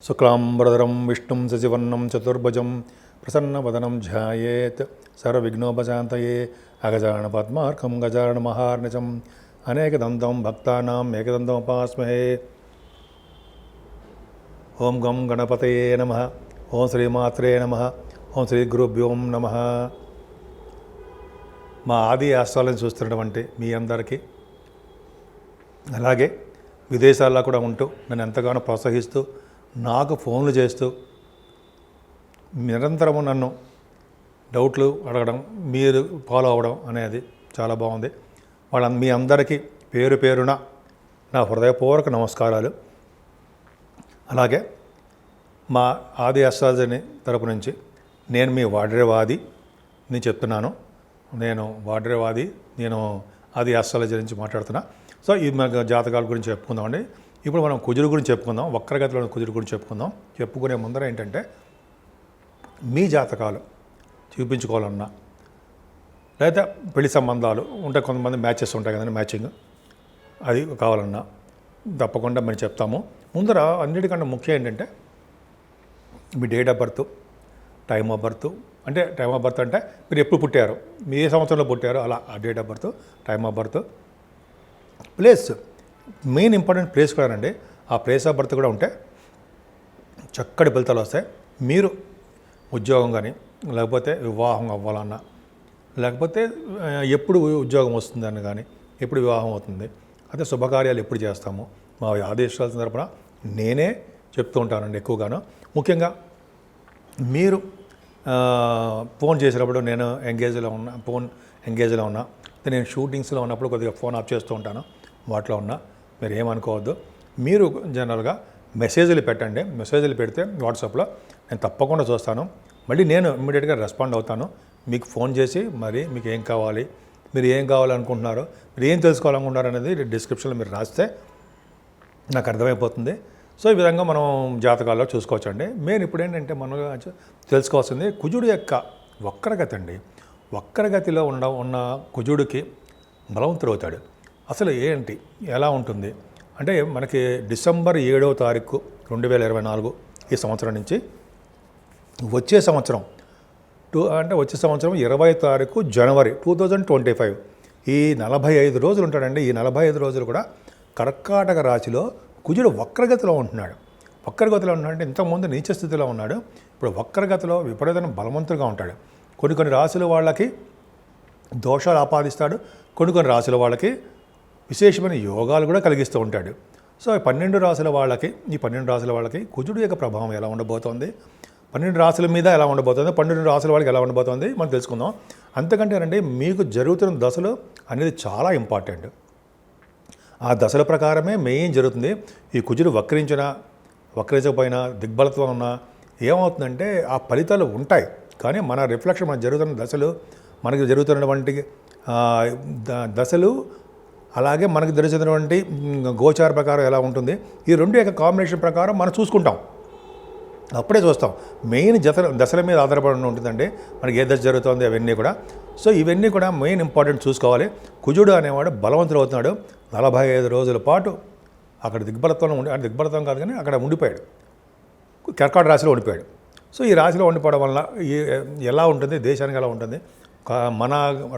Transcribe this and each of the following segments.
శుక్లాంబరధరం విష్ణుం శశివర్ణం చతుర్భుజం ప్రసన్నవదనం ధ్యాయేత్ సర్వవిఘ్నోపశాంతయే అగజానన పద్మార్కం గజానన మహార్నిశం అనేకదంతం భక్తానాం ఏకదంతముపాస్మహే. ఓం గం గణపతయే నమః. ఓం శ్రీమాత్రే నమః. ఓం శ్రీ గురుభ్యో నమః. మా ఆది ఆశ్రయాలను చూస్తున్నటువంటి మీ అందరికీ, అలాగే విదేశాల్లో కూడా ఉంటూ నన్ను ఎంతగానో ప్రోత్సహిస్తూ నాకు ఫోన్లు చేస్తూ నిరంతరము నన్ను డౌట్లు అడగడం, మీరు ఫాలో అవ్వడం అనేది చాలా బాగుంది. మీ అందరికీ పేరు పేరున నా హృదయపూర్వక నమస్కారాలు. అలాగే మా ఆది అస్ట్రాలజీ తరపు నుంచి నేను మీ వాడ్రేవాది నేను చెప్తున్నాను. నేను వాడ్రేవాది, నేను ఆది అస్ట్రాలజీ నుంచి మాట్లాడుతున్నా. సో ఈ జాతకాల గురించి చెప్పుకుందామండి. ఇప్పుడు మనం కుజుడు గురించి చెప్పుకుందాం, వక్రగతిలో కుజుడు గురించి చెప్పుకుందాం. చెప్పుకునే ముందర ఏంటంటే, మీ జాతకాలు చూపించుకోవాలన్నా, లేదా పెళ్లి సంబంధాలు ఉంటాయి, కొంతమంది మ్యాచెస్ ఉంటాయి కదండి, మ్యాచింగ్ అది కావాలన్నా తప్పకుండా మేము చెప్తాము. ముందర అన్నిటికన్నా ముఖ్యం ఏంటంటే మీ date of birth, time of birth. అంటే టైమ్ ఆఫ్ బర్త్ అంటే మీరు ఎప్పుడు పుట్టారు, మీ ఏ సంవత్సరంలో పుట్టారో అలా ఆ date of birth, time of birth, place, main important place కూడా అండి. ఆ ప్లేస్ ఆఫ్ బర్త్ కూడా ఉంటే చక్కటి ఫలితాలు వస్తాయి. మీరు ఉద్యోగం కానీ, లేకపోతే వివాహం అవ్వాలన్నా, లేకపోతే ఎప్పుడు ఉద్యోగం వస్తుందని కానీ, ఎప్పుడు వివాహం అవుతుంది, అదే శుభకార్యాలు ఎప్పుడు చేస్తాము, మా ఆదేశాల తరపున నేనే చెప్తూ ఉంటానండి ఎక్కువగాను. ముఖ్యంగా మీరు ఫోన్ చేసినప్పుడు నేను ఫోన్ ఎంగేజ్లో ఉన్నా, నేను షూటింగ్స్లో ఉన్నప్పుడు కొద్దిగా ఫోన్ ఆఫ్ చేస్తూ ఉంటాను. వాటిలో ఉన్నా మీరు ఏమనుకోవద్దు. మీరు జనరల్గా మెసేజ్లు పెట్టండి. మెసేజ్లు పెడితే వాట్సాప్లో నేను తప్పకుండా చూస్తాను. మళ్ళీ నేను ఇమ్మీడియట్గా రెస్పాండ్ అవుతాను. మీకు ఫోన్ చేసి మరి మీకు ఏం కావాలి, మీరు ఏం కావాలనుకుంటున్నారో, మీరు ఏం తెలుసుకోవాలనుకుంటున్నారు అనేది డిస్క్రిప్షన్లో మీరు రాస్తే నాకు అర్థమైపోతుంది. సో ఈ విధంగా మనం జాతకాల్లో చూసుకోవచ్చండి. మెయిన్ ఇప్పుడు ఏంటంటే మనం తెలుసుకోవాల్సింది కుజుడు యొక్క వక్రగతి అండి. వక్రగతిలో ఉన్న కుజుడికి బలవంతుడు అవుతాడు. అసలు ఏంటి, ఎలా ఉంటుంది అంటే, మనకి డిసెంబర్ 7వ తారీఖు 2024 ఈ సంవత్సరం నుంచి వచ్చే సంవత్సరం వచ్చే సంవత్సరం 20వ తారీఖు జనవరి 2025 ఈ 45 రోజులు ఉంటాడండి. ఈ 45 రోజులు కూడా కర్కాటక రాశిలో కుజుడు వక్రగతిలో ఉంటున్నాడు. వక్రగతిలో ఉన్నాడంటే ఇంతకుముందు నీచ స్థితిలో ఉన్నాడు, ఇప్పుడు వక్రగతిలో విపరీతమైన బలవంతుడుగా ఉంటాడు. కొన్ని రాశుల వాళ్ళకి దోషాలు ఆపాదిస్తాడు, కొన్ని రాశుల వాళ్ళకి విశేషమైన యోగాలు కూడా కలిగిస్తూ ఉంటాడు. సో ఈ 12 రాశుల వాళ్ళకి కుజుడు యొక్క ప్రభావం ఎలా ఉండబోతోంది, 12 రాశుల మీద ఎలా ఉండబోతుంది, 12 రాశుల వాళ్ళకి ఎలా ఉండబోతోంది మనం తెలుసుకుందాం. అంతకంటేనండి, మీకు జరుగుతున్న దశలు అనేది చాలా ఇంపార్టెంట్. ఆ దశల ప్రకారమే మెయిన్ జరుగుతుంది. ఈ కుజుడు వక్రించకపోయినా, దిగ్బలత్వం ఉన్నా ఏమవుతుందంటే ఆ ఫలితాలు ఉంటాయి. కానీ మన రిఫ్లెక్షన్, మనకు జరుగుతున్న దశలు, మనకి జరుగుతున్నటువంటి దశలు, అలాగే మనకు తెలిసినటువంటి గోచార ప్రకారం ఎలా ఉంటుంది, ఈ రెండు యొక్క కాంబినేషన్ ప్రకారం మనం చూసుకుంటాం. అప్పుడే చూస్తాం. మెయిన్ దశల మీద ఆధారపడి ఉంటుందండి మనకి ఏ దశ జరుగుతుంది అవన్నీ కూడా. సో ఇవన్నీ కూడా మెయిన్ ఇంపార్టెంట్ చూసుకోవాలి. కుజుడు అనేవాడు బలవంతుడు అవుతున్నాడు. 45 రోజుల పాటు అక్కడ దిగ్బలత్వం కాదు కానీ అక్కడ ఉండిపోయాడు, కర్కాటక రాశిలో ఉండిపోయాడు. సో ఈ రాశిలో ఉండిపోవడం వల్ల ఎలా ఉంటుంది, దేశానికి ఎలా ఉంటుంది, మన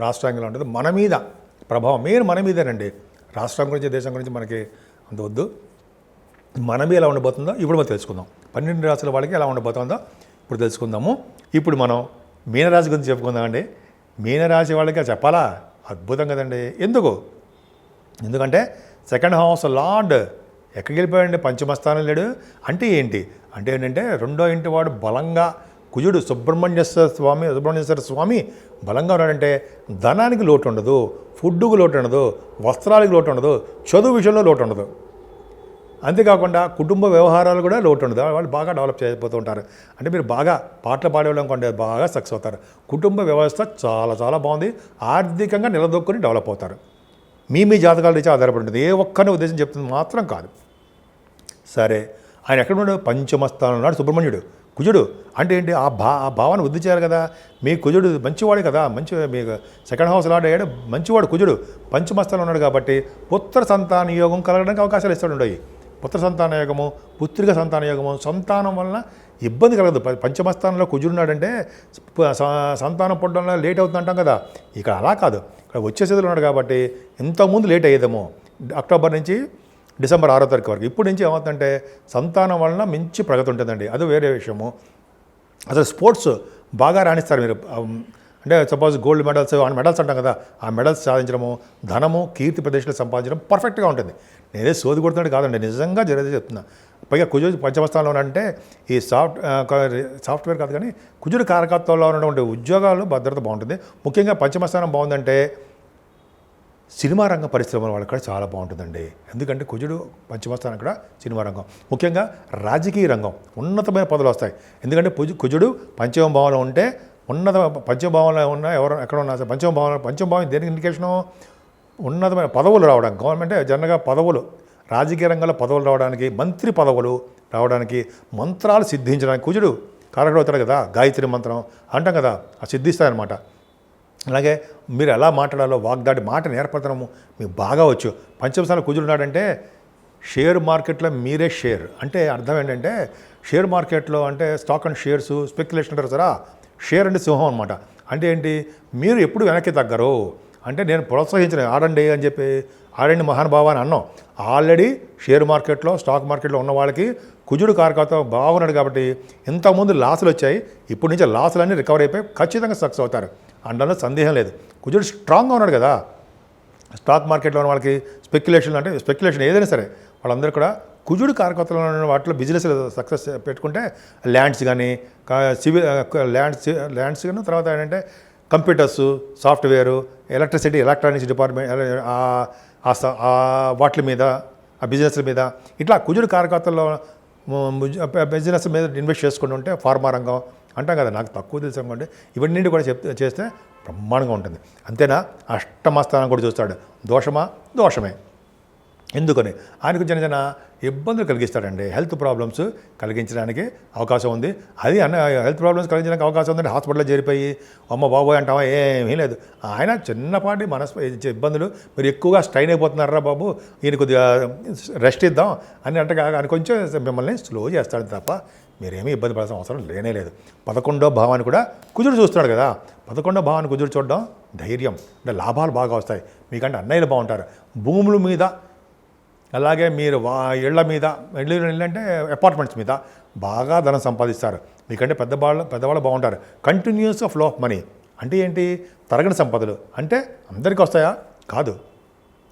రాష్ట్రానికి ఎలా ఉంటుంది, మన మీద ప్రభావం మెయిన్ మన మీదేనండి. రాష్ట్రం గురించి, దేశం గురించి మనకి అంత వద్దు. మన మీద ఎలా ఉండబోతుందో ఇప్పుడు మనం తెలుసుకుందాం. 12 రాశుల వాళ్ళకి ఎలా ఉండబోతుందో ఇప్పుడు తెలుసుకుందాము. ఇప్పుడు మనం మీనరాశి గురించి చెప్పుకుందామండి. మీనరాశి వాళ్ళకి చెప్పాలా, అద్భుతం కదండి. ఎందుకంటే సెకండ్ హౌస్ లార్డ్ ఎక్కడికి వెళ్ళిపోయాడండి, పంచమస్థానం లేడు. అంటే ఏంటంటే రెండో ఇంటి వాడు బలంగా కుజుడు సుబ్రహ్మణ్యేశ్వర స్వామి బలంగా ఉన్నాడంటే ధనానికి లోటు ఉండదు, ఫుడ్కు లోటు ఉండదు, వస్త్రాలకు లోటు ఉండదు, చదువు విషయంలో లోటు ఉండదు. అంతేకాకుండా కుటుంబ వ్యవహారాలు కూడా లోటు ఉండదు. వాళ్ళు బాగా డెవలప్ చేయబోతూ ఉంటారు. అంటే మీరు బాగా పాటలు పాడేవాళ్ళం కొంటే బాగా సక్సెస్ అవుతారు. కుటుంబ వ్యవస్థ చాలా చాలా బాగుంది. ఆర్థికంగా నిలదొక్కుని డెవలప్ అవుతారు. మీ జాతకాల నుంచి ఆధారపడి ఉంటుంది. ఏ ఒక్కరిని ఉద్దేశం చెప్తుంది మాత్రం కాదు. సరే, ఆయన ఎక్కడ ఉన్నాడు, పంచమస్థానం ఉన్నాడు సుబ్రహ్మణ్యుడు. కుజుడు అంటే ఏంటి, ఆ భావాన్ని వృద్ధి చేయాలి కదా. మీ కుజుడు మంచివాడే కదా, మీకు సెకండ్ హౌస్ లార్డ్ అయ్యాడు, మంచివాడు కుజుడు. పంచమస్థానం ఉన్నాడు కాబట్టి పుత్ర సంతాన యోగం కలగడానికి అవకాశాలు ఇస్తాడు. పుత్ర సంతాన యోగము, పుత్రిక సంతాన యోగము, సంతానం వలన ఇబ్బంది కలగదు. పంచమస్థానంలో కుజుడున్నాడంటే సంతానం పుట్టడంలో లేట్ అవుతుందంటాం కదా, ఇక్కడ అలా కాదు. ఇక్కడ వచ్చేసేది ఉన్నాడు కాబట్టి ఇంతకుముందు లేట్ అయ్యేదేమో అక్టోబర్ నుంచి డిసెంబర్ 6వ తారీఖు వరకు. ఇప్పుడు నుంచి ఏమవుతుందంటే సంతానం వలన మంచి ప్రగతి ఉంటుందండి. అది వేరే విషయము. అసలు స్పోర్ట్స్ బాగా రాణిస్తారు మీరు. అంటే సపోజ్ గోల్డ్ మెడల్స్ అంటాం కదా, ఆ మెడల్స్ సాధించడము, ధనము, కీర్తి ప్రదేశాలు సంపాదించడం పర్ఫెక్ట్గా ఉంటుంది. నేనే సోది కొడుతున్నట్టు కాదండి, నిజంగా జరిగేది చెప్తున్నా. పైగా కుజుడు పంచమస్థానంలో అంటే ఈ సాఫ్ట్వేర్ కాదు కానీ కుజుడు కారకత్వంలో ఉన్నటువంటి ఉద్యోగాలు భద్రత బాగుంటుంది. ముఖ్యంగా పంచమస్థానం బాగుందంటే సినిమా రంగ పరిశ్రమల వాళ్ళకి కూడా చాలా బాగుంటుందండి. ఎందుకంటే కుజుడు పంచమస్థానం కూడా సినిమా రంగం, ముఖ్యంగా రాజకీయ రంగం, ఉన్నతమైన పదవులు వస్తాయి. ఎందుకంటే కుజుడు పంచమ భావంలో ఉంటే ఉన్నత పంచభావంలో ఉన్న ఎక్కడ ఉన్నా సరే పంచమభావం దేనికి ఇండికేషను? ఉన్నతమైన పదవులు రావడానికి. గవర్నమెంట్ జనరల్గా పదవులు, రాజకీయ రంగంలో పదవులు రావడానికి, మంత్రి పదవులు రావడానికి, మంత్రాలు సిద్ధించడానికి కుజుడు కారకుడు అవుతాడు కదా. గాయత్రి మంత్రం అంటాం కదా, అది సిద్ధిస్తాయన్నమాట. అలాగే మీరు ఎలా మాట్లాడాలో వాగ్దాటి మాట నేర్పడతనము మీకు బాగా వచ్చు. పంచమస్థానంలో కుజుడు ఉన్నాడంటే షేర్ మార్కెట్లో మీరే షేర్ అంటే అర్థం ఏంటంటే, షేర్ మార్కెట్లో అంటే స్టాక్ అండ్ షేర్స్ స్పెక్యులేషన్ అంటారు సరా, షేర్ అంటే సింహం అనమాట. అంటే ఏంటి, మీరు ఎప్పుడు వెనక్కి తగ్గరు. అంటే నేను ప్రోత్సహించిన ఆడండి అని చెప్పి ఆడండి మహానుభావ అని అన్నాం. ఆల్రెడీ షేర్ మార్కెట్లో స్టాక్ మార్కెట్లో ఉన్న వాళ్ళకి కుజుడు కారకత్వం బాగున్నాడు కాబట్టి ఇంతకుముందు లాసులు వచ్చాయి, ఇప్పుడు నుంచి లాసులన్నీ రికవర్ అయిపోయి ఖచ్చితంగా సక్సెస్ అవుతారు. అందులో సందేహం లేదు. కుజుడు స్ట్రాంగ్గా ఉన్నాడు కదా. స్టాక్ మార్కెట్లో ఉన్న వాళ్ళకి స్పెక్యులేషన్ ఏదైనా సరే వాళ్ళందరూ కూడా కుజుడు కారకత్వంలో ఉన్న వాటిలో బిజినెస్ సక్సెస్ పెట్టుకుంటే ల్యాండ్స్ కానీ సివిల్ ల్యాండ్స్ కానీ, తర్వాత ఏంటంటే కంప్యూటర్స్, సాఫ్ట్వేరు, ఎలక్ట్రానిక్స్ డిపార్ట్మెంట్, వాటి మీద, ఆ బిజినెస్ల మీద, ఇట్లా కుజుడు కారకత్వంలో బిజినెస్ మీద ఇన్వెస్ట్ చేసుకుంటూ ఉంటే ఫార్మా రంగం అంటాం కదా, నాకు తక్కువ తెలుసు అనుకోండి, ఇవన్నీ కూడా చేస్తే బ్రహ్మాండంగా ఉంటుంది. అంతేనా, అష్టమస్థానం కూడా చూస్తాడు. దోషమే. ఎందుకని ఆయనకు చిన్న ఇబ్బందులు కలిగిస్తాడండి. హెల్త్ ప్రాబ్లమ్స్ కలిగించడానికి అవకాశం ఉంది. అది హెల్త్ ప్రాబ్లమ్స్ కలిగించడానికి అవకాశం ఉందంటే హాస్పిటల్లో చేరిపోయి అమ్మ బాబోయ్ అంటావా, ఏమీ లేదు. ఆయన చిన్నపాటి ఇబ్బందులు, మీరు ఎక్కువగా స్ట్రైన్ అయిపోతున్నారా బాబు, ఈయన కొద్దిగా రెస్ట్ ఇద్దాం అని అంటే ఆయన కొంచెం మిమ్మల్ని స్లో చేస్తాడు తప్ప మీరేమీ ఇబ్బంది పడాల్సిన అవసరం లేదు. 11వ భావాన్ని కూడా కుజుడు చూస్తున్నాడు కదా. 11వ భావాన్ని కుజుడు చూడడం ధైర్యం, అంటే లాభాలు బాగా వస్తాయి. మీకంటే అన్నయ్యలు బాగుంటారు. భూముల మీద, అలాగే మీరు ఇళ్ల మీద, ఇళ్ళు అంటే అపార్ట్మెంట్స్ మీద బాగా ధనం సంపాదిస్తారు. మీకంటే పెద్దవాళ్ళు బాగుంటారు. కంటిన్యూస్ ఫ్లో ఆఫ్ మనీ అంటే ఏంటి, తరగని సంపదలు అంటే అందరికీ వస్తాయా? కాదు.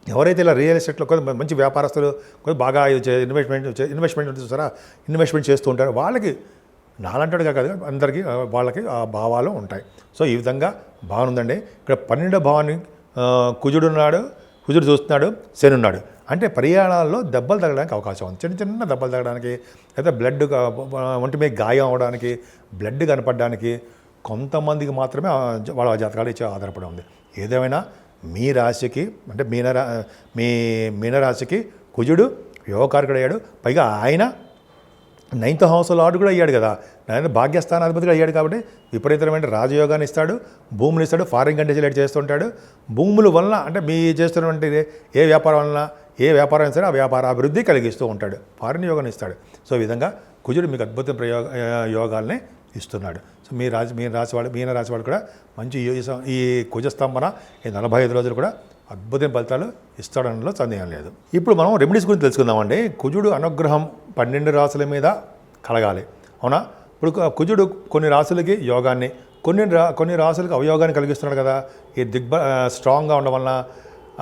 ఎవరైతే ఇలా రియల్ ఎస్టేట్లో కొంత మంచి వ్యాపారస్తులు కొంచెం బాగా ఇన్వెస్ట్మెంట్ చూసారా, ఇన్వెస్ట్మెంట్ చేస్తూ ఉంటారు, వాళ్ళకి నాలంటాడుగా కాదు అందరికీ వాళ్ళకి ఆ భావాలు ఉంటాయి. సో ఈ విధంగా బాగుందండి. ఇక్కడ 12వ భావాన్ని కుజుడు చూస్తున్నాడు, శని ఉన్నాడు. అంటే ప్రయాణాల్లో దెబ్బలు తగ్గడానికి అవకాశం ఉంది. చిన్న దెబ్బలు తగ్గడానికి, లేదా బ్లడ్ ఒంటి మీద గాయం అవడానికి, బ్లడ్ కనపడడానికి కొంతమందికి మాత్రమే వాళ్ళ జాతకాలు ఇచ్చే ఆధారపడి ఉంది. ఏదేమైనా మీ రాశికి అంటే మీనరాశికి కుజుడు యోగకారకుడు అయ్యాడు. పైగా ఆయన 9th హౌస్ లార్డ్ కూడా అయ్యాడు కదా. ఆయన భాగ్యస్థానాధిపతిగా అయ్యాడు కాబట్టి విపరీతమైన రాజయోగాన్ని ఇస్తాడు, భూములు ఇస్తాడు, ఫారిన్ కంట్రీస్ చేస్తుంటాడు. భూముల వలన అంటే మీ చేస్తున్నటువంటి ఏ వ్యాపారం సరే ఆ వ్యాపార అభివృద్ధి కలిగిస్తూ ఉంటాడు, ఫారిన్ యోగాన్ని ఇస్తాడు. సో ఈ విధంగా కుజుడు మీకు అద్భుత యోగాల్ని ఇస్తున్నాడు. సో మీన రాశి వాళ్ళు కూడా మంచి ఈ కుజస్తంభన ఈ 45 రోజులు కూడా అద్భుతమైన ఫలితాలు ఇస్తాడనలో సందేహం లేదు. ఇప్పుడు మనం రెమెడీస్ గురించి తెలుసుకుందామండి. కుజుడు అనుగ్రహం 12 రాశుల మీద కలగాలి, అవునా? ఇప్పుడు కుజుడు కొన్ని రాశులకి యోగాన్ని, కొన్ని రాశులకు అవయోగాన్ని కలిగిస్తున్నాడు కదా. ఈ స్ట్రాంగ్గా ఉండడం వలన,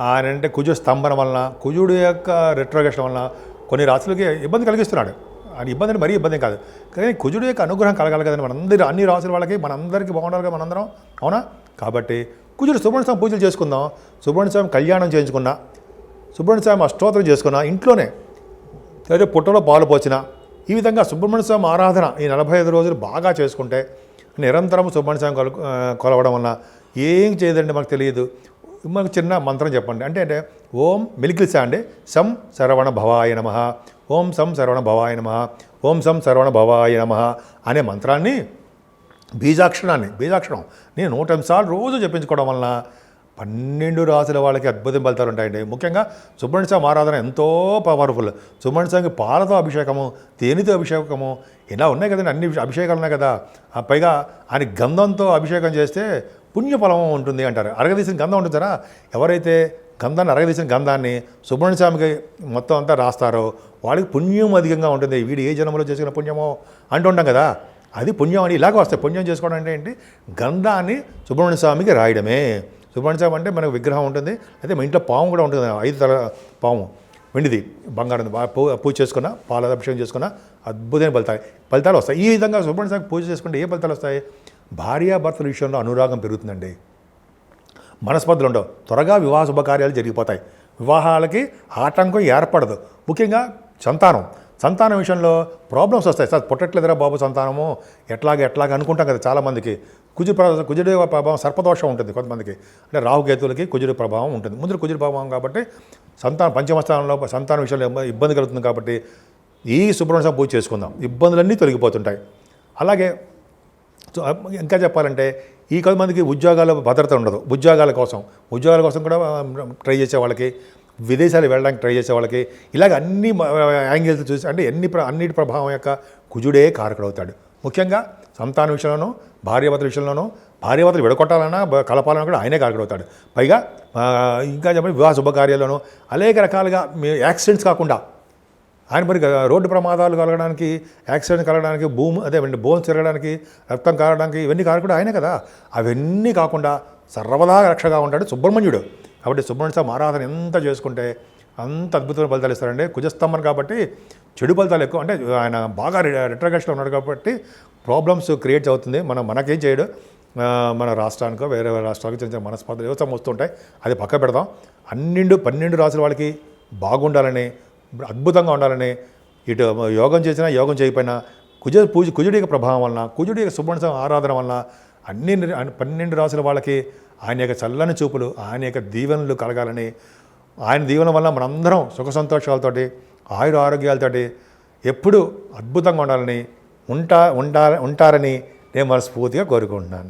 ఆయన అంటే కుజు స్తంభన వలన, కుజుడు యొక్క రెట్రోగేషన్ వలన కొన్ని రాశులకి ఇబ్బంది కలిగిస్తున్నాడు. అది ఇబ్బంది అంటే మరీ ఇబ్బంది కాదు, కానీ కుజుడు యొక్క అనుగ్రహం కలగాలి కదండి. అన్ని రాశుల వాళ్ళకి మనందరికీ బాగుండాలి కదా మనందరం, అవునా? కాబట్టి కుజుడు సుబ్రహ్మణ్య స్వామి పూజలు చేసుకుందాం, సుబ్రహ్మణ్య స్వామి కళ్యాణం చేయించుకున్నా, సుబ్రహ్మణ్య స్వామి అష్టోత్తరం చేసుకున్నా ఇంట్లోనే, లేదా పుట్టలో పాలు పోసినా, ఈ విధంగా సుబ్రహ్మణ్య స్వామి ఆరాధన ఈ 45 రోజులు బాగా చేసుకుంటే నిరంతరం సుబ్రహ్మణ్య స్వామి కొలవడం వల్ల ఏం చేయదండి మనకు తెలియదు. మనకు చిన్న మంత్రం చెప్పండి. అంటే ఓం మిలికిల్సా అండి, సం శరవణ భవాయ నమః, ఓం సం శరవణ భవాయ నమః, ఓం సం శరవణ భవాయ నమః అనే మంత్రాన్ని బీజాక్షరం నేను 108 సార్లు రోజు జపించుకోవడం వలన 12 రాసుల వాళ్ళకి అద్భుతం ఫలితాలు ఉంటాయండి. ముఖ్యంగా సుబ్రహ్మణ్య స్వామి ఆరాధన ఎంతో పవర్ఫుల్. సుబ్రహ్మణ్య స్వామికి పాలతో అభిషేకము, తేనెతో అభిషేకము, ఇలా ఉన్నాయి కదండి, అన్ని అభిషేకాలు ఉన్నాయి కదా. పైగా ఆయన గంధంతో అభిషేకం చేస్తే పుణ్యఫలం ఉంటుంది అంటారు. అరగదీసిన గంధం ఉంటుందా, ఎవరైతే గంధాన్ని అరగదీసిన గంధాన్ని సుబ్రహ్మణ్య స్వామికి మొత్తం అంతా రాస్తారో వాళ్ళకి పుణ్యం అధికంగా ఉంటుంది. వీడు ఏ జన్మలో చేసుకున్న పుణ్యమో అంటుంటాం కదా, అది పుణ్యం అని ఇలాగ వస్తాయి. పుణ్యం చేసుకోవడం అంటే ఏంటి, గంధాన్ని సుబ్రహ్మణ్య స్వామికి రాయడమే. సుబ్రహ్మణ్య స్వామి అంటే మనకు విగ్రహం ఉంటుంది, అయితే మా ఇంట్లో పాము కూడా ఉంటుంది, 5 తల పాము, వెండిది, బంగారం, పూజ చేసుకున్న, పాల అభిషేకం చేసుకున్న అద్భుతమైన ఫలితాలు వస్తాయి. ఈ విధంగా సుబ్రహ్మణ్య స్వామికి పూజ చేసుకుంటే ఏ ఫలితాలు వస్తాయి, భార్యాభర్తల విషయంలో అనురాగం పెరుగుతుందండి, మనస్పర్ధలు ఉండవు, త్వరగా వివాహ శుభకార్యాలు జరిగిపోతాయి, వివాహాలకి ఆటంకం ఏర్పడదు. ముఖ్యంగా సంతానం విషయంలో ప్రాబ్లమ్స్ వస్తాయి. సార్ పుట్టట్లేదురా బాబు సంతానము, ఎట్లాగ అనుకుంటాం కదా చాలామందికి. కుజుడి ప్రభావం, సర్పదోషం ఉంటుంది కొంతమందికి, అంటే రాహుకేతులకి కుజుడి ప్రభావం ఉంటుంది. ముందు కుజుడి ప్రభావం కాబట్టి పంచమ స్థానంలో సంతానం విషయంలో ఇబ్బంది కలుగుతుంది. కాబట్టి ఈ సుబ్రహ్మణ్య పూజ చేసుకుందాం, ఇబ్బందులన్నీ తొలగిపోతుంటాయి. అలాగే ఇంకా చెప్పాలంటే ఈ కొంతమందికి ఉద్యోగాల భద్రత ఉండదు, ఉద్యోగాల కోసం కూడా ట్రై చేసే వాళ్ళకి, విదేశాలు వెళ్ళడానికి ట్రై చేసే వాళ్ళకి, ఇలాగ అన్ని యాంగిల్స్ చూసి, అంటే అన్నిటి ప్రభావం యొక్క కుజుడే కారకుడవుతాడు. ముఖ్యంగా సంతాన విషయంలోనూ, భార్యాభర్తల విషయంలోనూ, భార్యాభర్తలు విడగొట్టాలన్నా కలపాలన్నా కూడా ఆయనే కారకుడవుతాడు. పైగా ఇంకా చెప్పండి, వివాహ శుభకార్యాల్లోనూ అనేక రకాలుగా యాక్సిడెంట్స్ కాకుండా, ఆయన మరి రోడ్డు ప్రమాదాలు కలగడానికి, యాక్సిడెంట్ కలగడానికి, బోన్స్ తిరగడానికి, రక్తం కారడానికి, ఇవన్నీ కారకుడు ఆయనే కదా. అవన్నీ కాకుండా సర్వదా రక్షగా ఉంటాడు సుబ్రహ్మణ్యుడు. కాబట్టి సుబ్రహ్మణ్య స్వామి ఆరాధన ఎంత చేసుకుంటే అంత అద్భుతమైన ఫలితాలు ఇస్తారండి. కుజస్తంభం కాబట్టి చెడు ఫలితాలు ఎక్కువ, అంటే ఆయన బాగా రిట్రగేషన్లో ఉన్నాడు కాబట్టి ప్రాబ్లమ్స్ క్రియేట్ అవుతుంది. మనకేం చేయడు, మన రాష్ట్రానికో వేరే రాష్ట్రాలకు చిన్న మనస్పర్ధలు వ్యవసాయం వస్తుంటాయి, అది పక్క పెడదాం. 12 రాసుల వాళ్ళకి బాగుండాలని, అద్భుతంగా ఉండాలని, ఇటు యోగం చేసినా యోగం చేయకపోయినా కుజుడి యొక్క ప్రభావం వలన, కుజుడి యొక్క సుబ్రహ్మణ్య స్వామి ఆరాధన వలన 12 రాసుల వాళ్ళకి ఆయన యొక్క చల్లని చూపులు, ఆయన యొక్క దీవెనలు కలగాలని, ఆయన దీవెన వల్ల మనందరం సుఖ సంతోషాలతోటి, ఆరోగ్యాలతోటి ఎప్పుడూ అద్భుతంగా ఉండాలని, ఉంటారని నేను మనస్ఫూర్తిగా కోరుకుంటున్నాను.